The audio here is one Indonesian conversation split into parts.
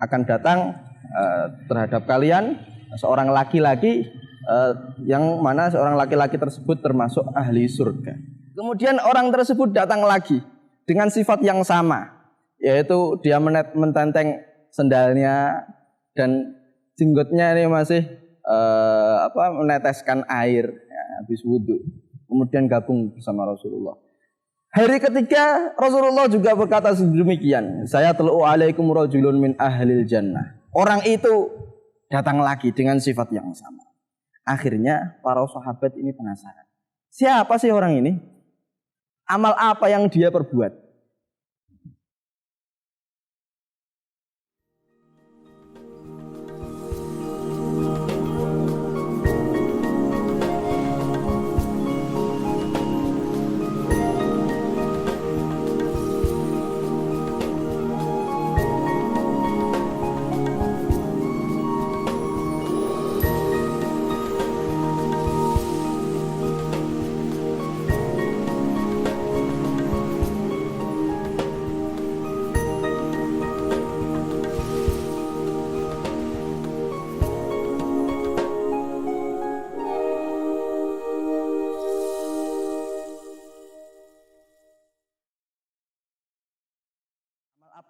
akan datang terhadap kalian seorang laki-laki yang mana seorang laki-laki tersebut termasuk ahli surga. Kemudian orang tersebut datang lagi dengan sifat yang sama, yaitu dia mententeng sendalnya dan jenggotnya ini masih meneteskan air ya, habis wudhu. Kemudian gabung bersama Rasulullah. Hari ketiga Rasulullah juga berkata sedemikian. Saya telu alaikum rajulun min ahlil jannah. Orang itu datang lagi dengan sifat yang sama. Akhirnya para sahabat ini penasaran. Siapa sih orang ini? Amal apa yang dia perbuat?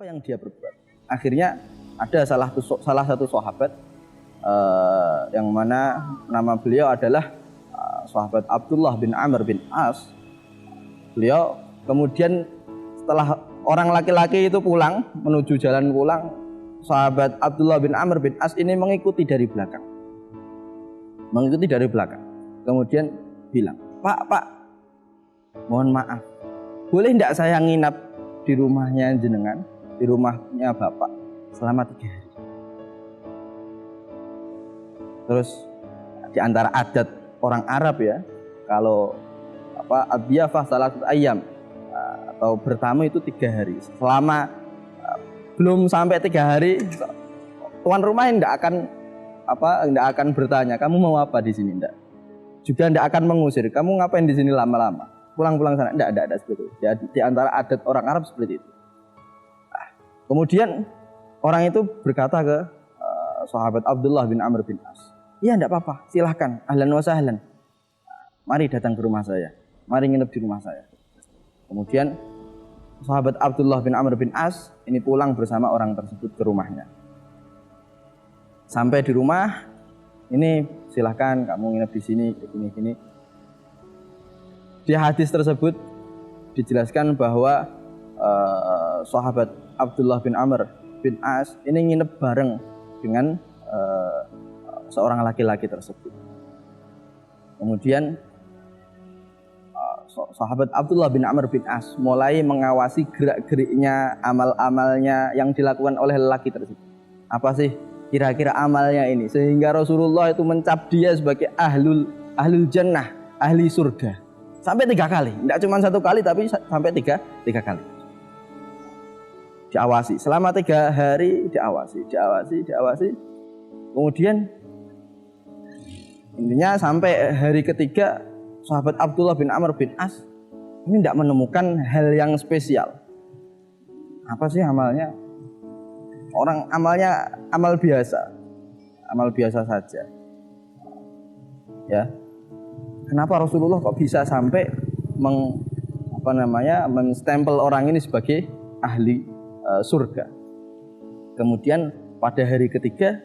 Apa yang dia perbuat? Akhirnya ada salah satu sahabat yang mana nama beliau adalah sahabat Abdullah bin Amr bin As. Beliau kemudian setelah orang laki-laki itu pulang menuju jalan pulang, sahabat Abdullah bin Amr bin As ini mengikuti dari belakang. Kemudian bilang, Pak, mohon maaf, boleh tidak saya nginap di rumahnya jenengan? Di rumahnya Bapak selama 3 hari. Terus di antara adat orang Arab ya, kalau adiyafah salasat ayyam atau bertamu itu 3 hari. Selama belum sampai 3 hari, tuan rumah tidak akan bertanya kamu mau apa di sini, enggak. Juga tidak akan mengusir kamu ngapain di sini lama-lama. Pulang sana, enggak seperti itu. Ya, di antara adat orang Arab seperti itu. Kemudian orang itu berkata ke sahabat Abdullah bin Amr bin As, iya tidak apa-apa, silahkan, ahlan wa sahlan, mari datang ke rumah saya, mari nginep di rumah saya. Kemudian sahabat Abdullah bin Amr bin As ini pulang bersama orang tersebut ke rumahnya. Sampai di rumah, ini silahkan kamu nginep di sini, gini. Di hadis tersebut dijelaskan bahwa sahabat Abdullah bin Amr bin As ini nginep bareng dengan seorang laki-laki tersebut. Kemudian sahabat Abdullah bin Amr bin As mulai mengawasi gerak-geriknya, amal-amalnya yang dilakukan oleh lelaki tersebut. Apa sih kira-kira amalnya ini? Sehingga Rasulullah itu mencap dia sebagai ahlul jannah, ahli surga. Sampai 3 kali, tidak cuma 1 kali tapi sampai 3 kali. Diawasi selama 3 hari, diawasi. Kemudian intinya sampai hari ketiga sahabat Abdullah bin Amr bin As ini tidak menemukan hal yang spesial. Apa sih amalnya? Orang amalnya amal biasa saja. Ya. Kenapa Rasulullah kok bisa sampai menstempel orang ini sebagai ahli surga? Kemudian pada hari ketiga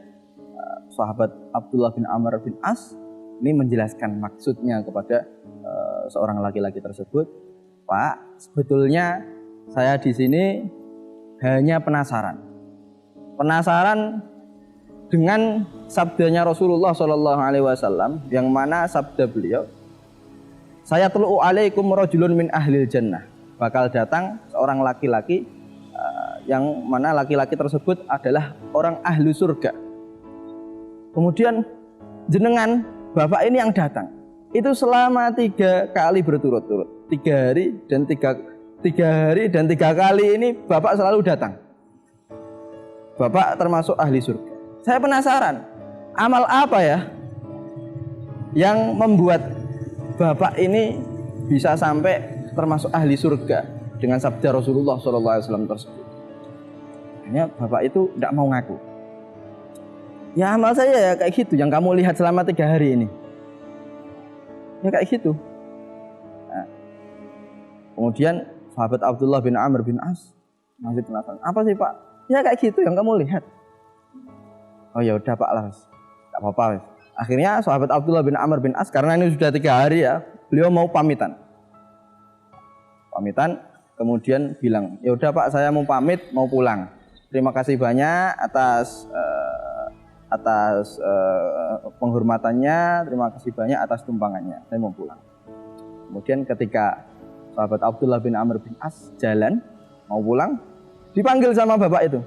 sahabat Abdullah bin Amr bin As ini menjelaskan maksudnya kepada seorang laki-laki tersebut. Pak, sebetulnya saya di sini hanya penasaran dengan sabdanya Rasulullah SAW, yang mana sabda beliau, saya telu alaikum rajulun min ahlil jannah, bakal datang seorang laki-laki yang mana laki-laki tersebut adalah orang ahli surga. Kemudian jenengan Bapak ini yang datang itu selama 3 kali berturut-turut, 3 hari dan 3 kali ini Bapak selalu datang. Bapak termasuk ahli surga. Saya penasaran, amal apa ya yang membuat Bapak ini bisa sampai termasuk ahli surga dengan sabda Rasulullah SAW tersebut. Akhirnya bapak itu tidak mau ngaku. Ya amal saya ya kayak gitu, yang kamu lihat selama 3 hari ini. Ya kayak gitu. Nah, kemudian sahabat Abdullah bin Amr bin As masih penasaran. Apa sih Pak? Ya kayak gitu yang kamu lihat. Oh ya udah Pak lah, tidak apa-apa. Akhirnya sahabat Abdullah bin Amr bin As, karena ini sudah 3 hari ya, beliau mau pamitan. Kemudian bilang, ya udah Pak, saya mau pamit, mau pulang. Terima kasih banyak atas penghormatannya, terima kasih banyak atas tumpangannya. Saya mau pulang. Kemudian ketika sahabat Abdullah bin Amr bin As jalan mau pulang, dipanggil sama bapak itu.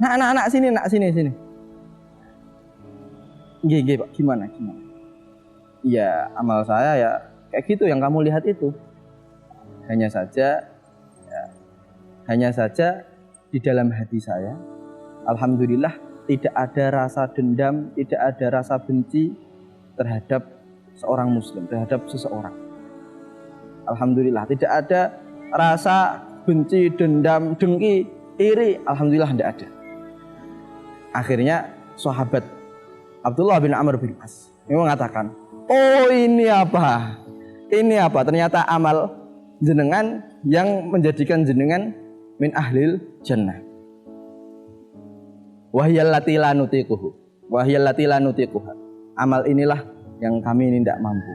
Nak sini. Gih Pak, gimana? Iya, amal saya ya kayak gitu yang kamu lihat itu. Hanya saja di dalam hati saya, alhamdulillah tidak ada rasa dendam, tidak ada rasa benci terhadap seorang muslim, terhadap seseorang. Alhamdulillah tidak ada rasa benci, dendam, dengki, iri, alhamdulillah tidak ada. Akhirnya sahabat Abdullah bin Amr bin As mengatakan, oh ini apa? Ternyata amal jenengan yang menjadikan jenengan min ahlil jannah. Wahyal lati la nutiquha. Amal inilah yang kami ini tidak mampu.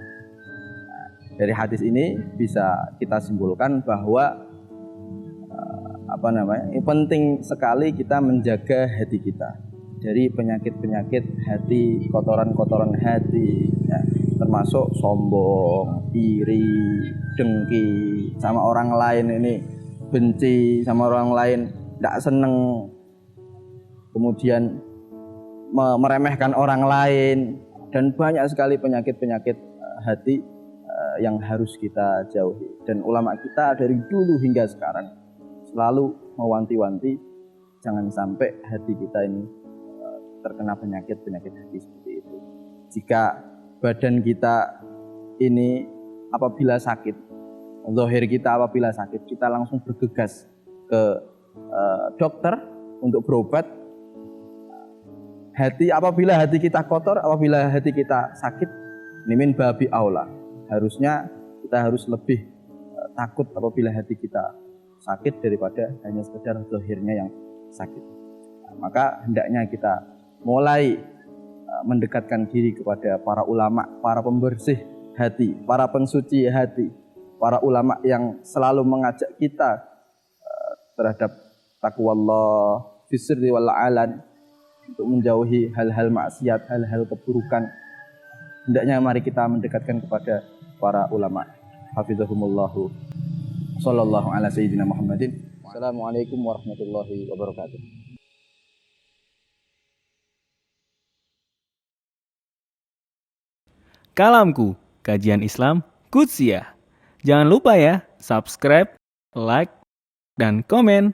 Nah, dari hadis ini bisa kita simpulkan bahwa penting sekali kita menjaga hati kita dari penyakit-penyakit hati, kotoran-kotoran hati, ya, termasuk sombong, iri, dengki sama orang lain, ini benci sama orang lain, tidak seneng, kemudian meremehkan orang lain, dan banyak sekali penyakit-penyakit hati yang harus kita jauhi. Dan ulama kita dari dulu hingga sekarang selalu mewanti-wanti jangan sampai hati kita ini terkena penyakit hati seperti itu. Jika badan kita ini apabila sakit, zahir kita apabila sakit, kita langsung bergegas ke dokter untuk berobat. Apabila hati kita kotor, apabila hati kita sakit, min babi aula. Harusnya kita harus lebih takut apabila hati kita sakit daripada hanya sekedar zahirnya yang sakit. Maka hendaknya kita mulai mendekatkan diri kepada para ulama, para pembersih hati, para pensuci hati, para ulama yang selalu mengajak kita terhadap taqwallah fisirri wal alan, untuk menjauhi hal-hal maksiat, hal-hal keburukan. Hendaknya mari kita mendekatkan kepada para ulama. Hafizahumullahu. Sallallahu ala sayyidina Muhammadin. Assalamualaikum warahmatullahi wabarakatuh. Kalamku, kajian Islam Qudsiyah. Jangan lupa ya, subscribe, like, dan komen.